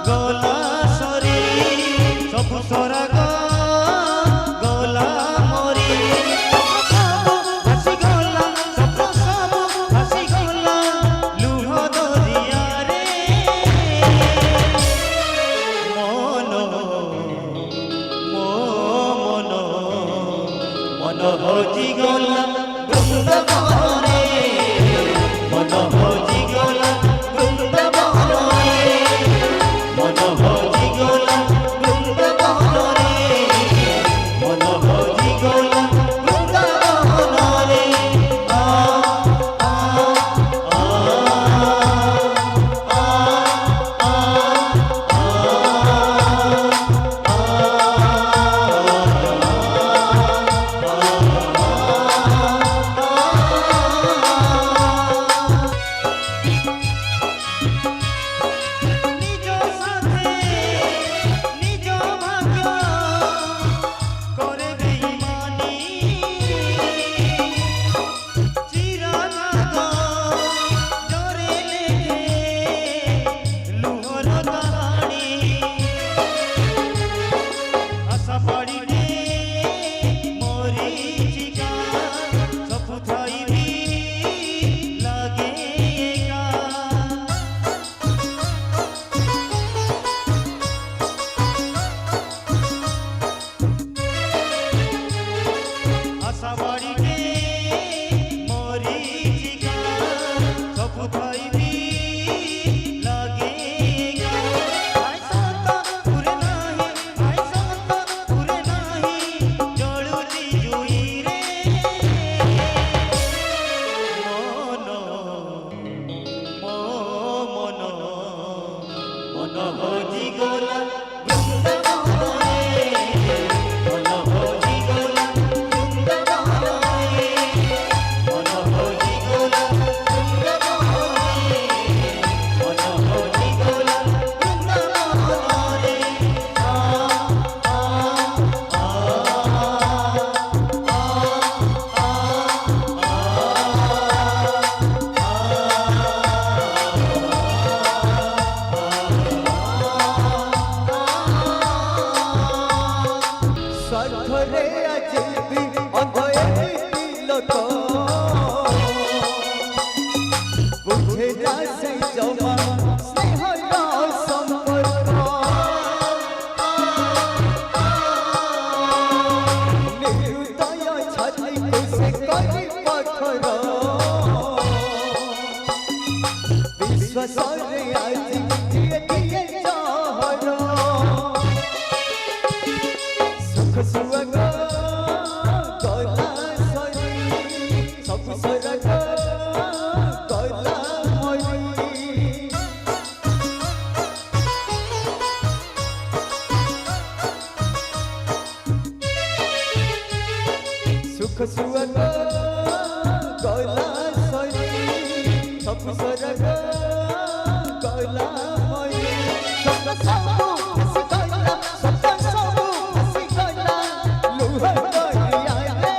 गला सरी सबु सराग गला मरी हसी गला सब सब हसी गला लुह दरिया रे मन मन मन हजी गला बृंदावन रे मन हजी गला बृंदावन रे मन हजी गला बृंदावन रे मन हजी गला बृंदावन रे आ आ आ निज साथे निज भाग्य करे बेईमानी चिराग डरे लेखे लुहर कहानी आशा पड़ी मोरी चिका सब थाई भी लागे एका आशा बाड़ी के मोरी चिका सब थाई भी लागे एका आय संता पुरे नाही आय संता पुरे नाही जळुली जुई रे मन मन मन हजी गला बृंदावन रे मन हजी गला बृंदावन रे मन हजी गला बृंदावन रे मन हजी गला बृंदावन रे आ आ आ स्वार्थरे आजीबी अंधे लोक बुझे जा से जमा स्नेह ना संपर्क निरुदय छाती को से करी पत्थर विश्वास रे आज दिए दिए चाहर सुख सुअग गला सरी सब सरग गला मरी सुख सुअग गला सरी सब सरग गला मरी सब सब हसी गला सब सब हसी गला लुह दरिया रे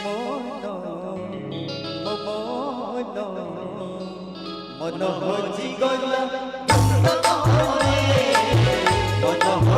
मन मन हजी गला बृंदावन रे मन